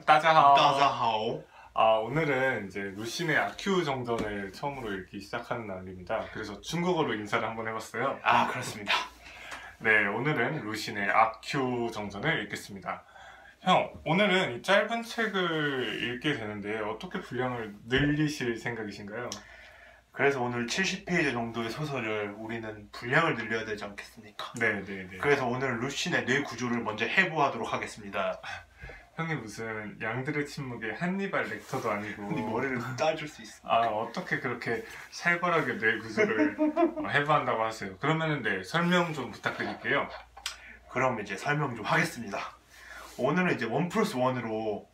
따자하오. 따자하오. 오늘은 이제 루신의 아큐 정전을 처음으로 읽기 시작하는 날입니다. 그래서 중국어로 인사를 한번 해봤어요. 그렇습니다. 네, 오늘은 루신의 아큐 정전을 읽겠습니다. 형, 오늘은 이 짧은 책을 읽게 되는데 어떻게 분량을 늘리실 생각이신가요? 그래서 오늘 70페이지 정도의 소설을 우리는 분량을 늘려야 되지 않겠습니까? 네네네. 그래서 오늘 루신의 뇌 구조를 먼저 해부하도록 하겠습니다. 형이 무슨 양들의 침묵의 한니발 렉터도 아니고 네 머리를 따줄 수 있어. 어떻게 그렇게 살벌하게 뇌 구조를 해부한다고 하세요? 그러면은 네, 설명 좀 부탁드릴게요. 그럼 이제 설명 좀 하겠습니다. 오늘은 이제 1+1으로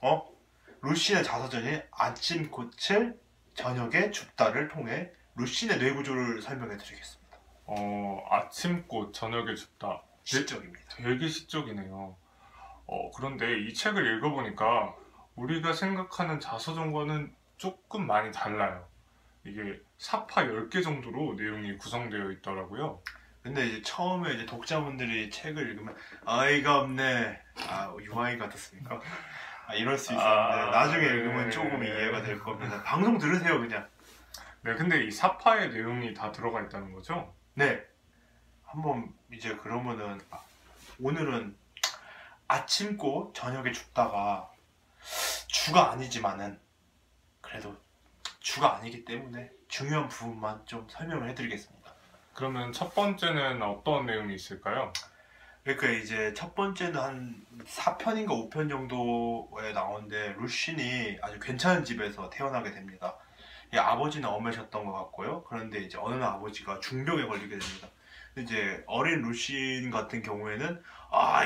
루신의 자서전인 아침 고칠 저녁에 줍다를 통해 루신의 뇌 구조를 설명해 드리겠습니다. 아침꽃 저녁에 줍다. 시적입니다. 되게 시적이네요. 그런데 이 책을 읽어보니까 우리가 생각하는 자서전과는 조금 많이 달라요. 이게 사파 10개 정도로 내용이 구성되어 있더라고요. 근데 이제 처음에 이제 독자분들이 책을 읽으면 아이가 없네, 유아이 같았습니까? 이럴 수 있었는데 나중에 읽으면 조금 이해가 될 겁니다. 방송 들으세요 그냥. 네, 근데 이 사파의 내용이 다 들어가 있다는 거죠? 네. 한번 이제 그러면은 오늘은 아침꽃 저녁에 줍다가 주가 아니지만은 그래도 주가 아니기 때문에 중요한 부분만 좀 설명을 해드리겠습니다. 그러면 첫 번째는 어떤 내용이 있을까요? 그러니까 이제 첫 번째는 한 4편인가 5편 정도에 나오는데 루신이 아주 괜찮은 집에서 태어나게 됩니다. 아버지는 엄하셨던 것 같고요. 그런데 이제 어느 날 아버지가 중병에 걸리게 됩니다. 이제 어린 루신 같은 경우에는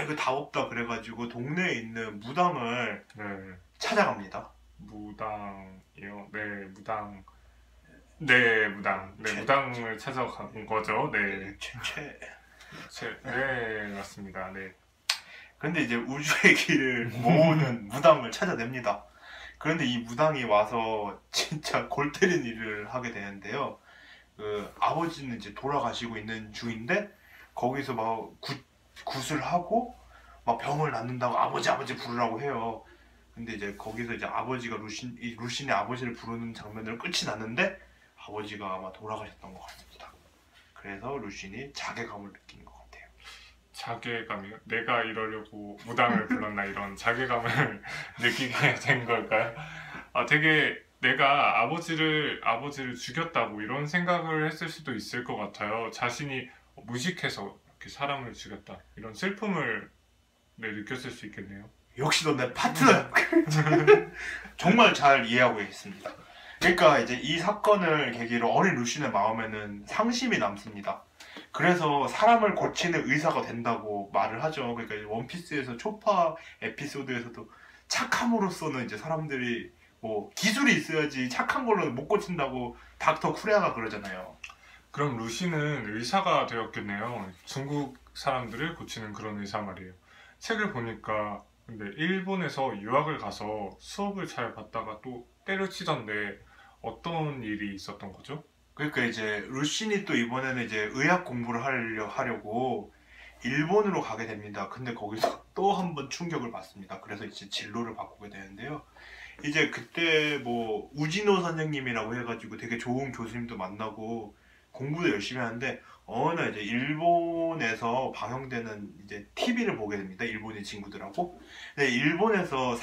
이거 답 없다 그래가지고 동네에 있는 무당을 찾아갑니다. 무당이요? 네, 무당. 네, 무당. 네, 무당을 찾아간 거죠. 네. 네, 맞습니다. 네. 그런데 이제 우주의 길을 모으는 무당을 찾아냅니다. 그런데 이 무당이 와서 진짜 골 때리는 일을 하게 되는데요. 아버지는 이제 돌아가시고 있는 중인데 거기서 막 굿을 하고 막 병을 낫는다고 아버지 부르라고 해요. 근데 이제 거기서 이제 아버지가 루신의 아버지를 부르는 장면으로 끝이 났는데 아버지가 아마 돌아가셨던 것 같습니다. 그래서 루신이 자괴감을 느끼는 것 같아요. 자괴감이요? 내가 이러려고 무당을 불렀나 이런 자괴감을 느끼게 된 걸까요? 되게 내가 아버지를 죽였다고 이런 생각을 했을 수도 있을 것 같아요. 자신이 무식해서 이렇게 사람을 죽였다 이런 슬픔을 느꼈을 수 있겠네요. 역시 너 내 파트너야. 정말 잘 이해하고 있습니다. 그러니까 이제 이 사건을 계기로 어린 루신의 마음에는 상심이 남습니다. 그래서 사람을 고치는 의사가 된다고 말을 하죠. 그러니까 원피스에서 초파 에피소드에서도 착함으로써는 이제 사람들이 뭐 기술이 있어야지 착한 걸로는 못 고친다고 닥터 쿠레아가 그러잖아요. 그럼 루시는 의사가 되었겠네요. 중국 사람들을 고치는 그런 의사 말이에요. 책을 보니까 근데 일본에서 유학을 가서 수업을 잘 받다가 또 때려치던데 어떤 일이 있었던 거죠? 그러니까 이제 루신이 또 이번에는 이제 의학 공부를 하려고 일본으로 가게 됩니다. 근데 거기서 또 한 번 충격을 받습니다. 그래서 이제 진로를 바꾸게 되는데요. 이제 그때 뭐 우지노 선생님이라고 해가지고 되게 좋은 교수님도 만나고 공부도 열심히 하는데 어느 날 이제 일본에서 방영되는 이제 TV를 보게 됩니다. 일본인 친구들하고. 근데 일본에서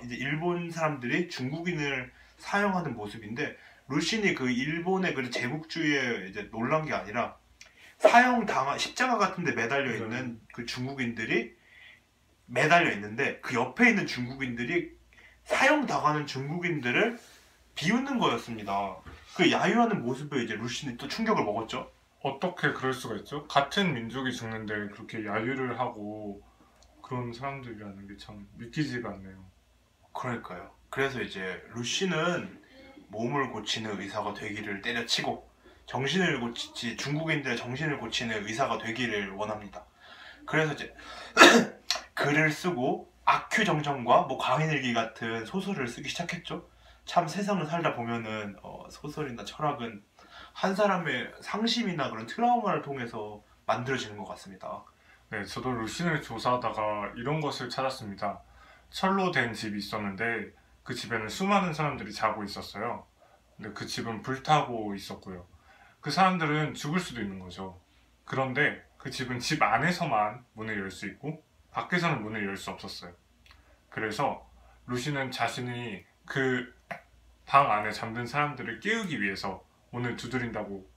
이제 일본 사람들이 중국인을 사용하는 모습인데 루신이 그 일본의 그 제국주의에 이제 놀란 게 아니라 십자가 같은 데 매달려 있는 그 중국인들이 매달려 있는데 그 옆에 있는 중국인들이 사형당하는 중국인들을 비웃는 거였습니다. 그 야유하는 모습에 이제 루신이 또 충격을 먹었죠. 어떻게 그럴 수가 있죠? 같은 민족이 죽는데 그렇게 야유를 하고 그런 사람들이라는 게 참 믿기지가 않네요. 그러니까요. 그래서 이제 루신은 몸을 고치는 의사가 되기를 때려치고 중국인들의 정신을 고치는 의사가 되기를 원합니다. 그래서 이제 글을 쓰고 아큐정전과 뭐 광인일기 같은 소설을 쓰기 시작했죠. 참 세상을 살다 보면은 소설이나 철학은 한 사람의 상심이나 그런 트라우마를 통해서 만들어지는 것 같습니다. 네, 저도 루신을 조사하다가 이런 것을 찾았습니다. 철로 된 집이 있었는데 그 집에는 수많은 사람들이 자고 있었어요. 근데 그 집은 불타고 있었고요. 그 사람들은 죽을 수도 있는 거죠. 그런데 그 집은 집 안에서만 문을 열 수 있고 밖에서는 문을 열 수 없었어요. 그래서 루시는 자신이 그 방 안에 잠든 사람들을 깨우기 위해서 문을 두드린다고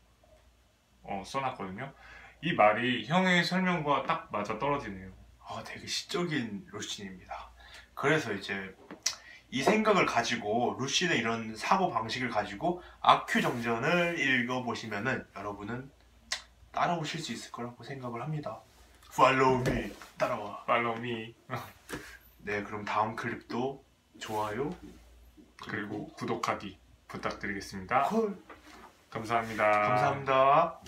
써놨거든요. 이 말이 형의 설명과 딱 맞아 떨어지네요. 되게 시적인 루신입니다. 그래서 이제 이 생각을 가지고 루신의 이런 사고 방식을 가지고 아큐 정전을 읽어보시면은 여러분은 따라오실 수 있을 거라고 생각을 합니다. Follow me. 따라와. Follow me. 네, 그럼 다음 클립도 좋아요 그리고 구독하기 부탁드리겠습니다. 콜. 감사합니다. 감사합니다.